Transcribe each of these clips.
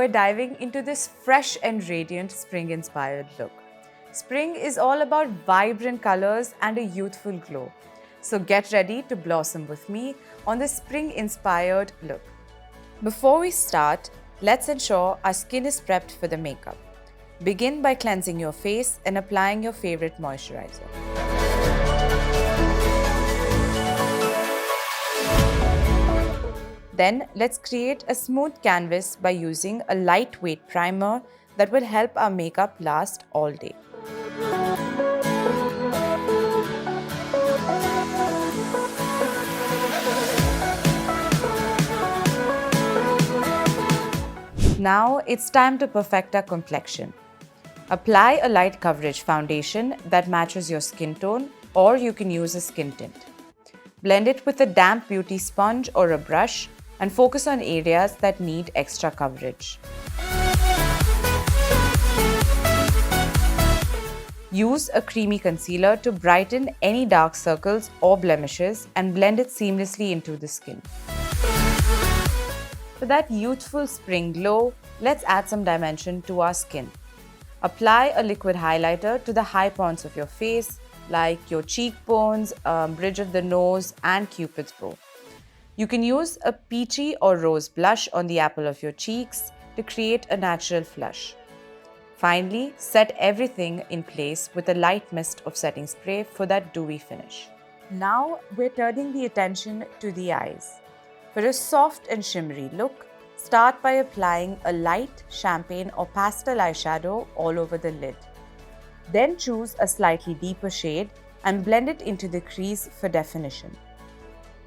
we're diving into this fresh and radiant spring-inspired look. Spring is all about vibrant colors and a youthful glow. So get ready to blossom with me on this spring-inspired look. Before we start, let's ensure our skin is prepped for the makeup. Begin by cleansing your face and applying your favorite moisturiser. Then let's create a smooth canvas by using a lightweight primer that will help our makeup last all day. Now it's time to perfect our complexion. Apply a light coverage foundation that matches your skin tone, or you can use a skin tint. Blend it with a damp beauty sponge or a brush and focus on areas that need extra coverage. Use a creamy concealer to brighten any dark circles or blemishes and blend it seamlessly into the skin. For that youthful spring glow, let's add some dimension to our skin. Apply a liquid highlighter to the high points of your face, like your cheekbones, bridge of the nose, and Cupid's bow. You can use a peachy or rose blush on the apple of your cheeks to create a natural flush. Finally, set everything in place with a light mist of setting spray for that dewy finish. Now we're turning the attention to the eyes. For a soft and shimmery look, start by applying a light champagne or pastel eyeshadow all over the lid. Then choose a slightly deeper shade and blend it into the crease for definition.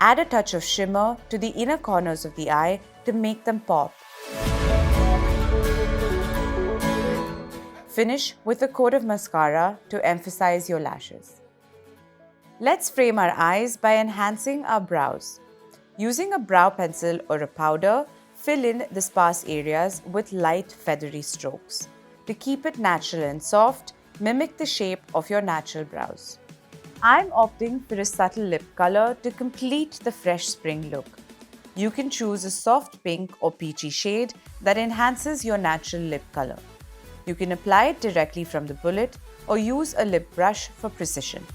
Add a touch of shimmer to the inner corners of the eye to make them pop. Finish with a coat of mascara to emphasize your lashes. Let's frame our eyes by enhancing our brows. Using a brow pencil or a powder, fill in the sparse areas with light feathery strokes. To keep it natural and soft, mimic the shape of your natural brows. I'm opting for a subtle lip color to complete the fresh spring look. You can choose a soft pink or peachy shade that enhances your natural lip color. You can apply it directly from the bullet or use a lip brush for precision.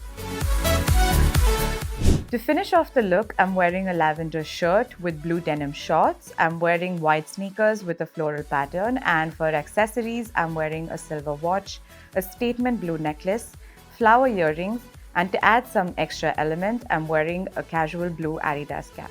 To finish off the look, I'm wearing a lavender shirt with blue denim shorts. I'm wearing white sneakers with a floral pattern, and for accessories, I'm wearing a silver watch, a statement blue necklace, flower earrings, and to add some extra element, I'm wearing a casual blue Adidas cap.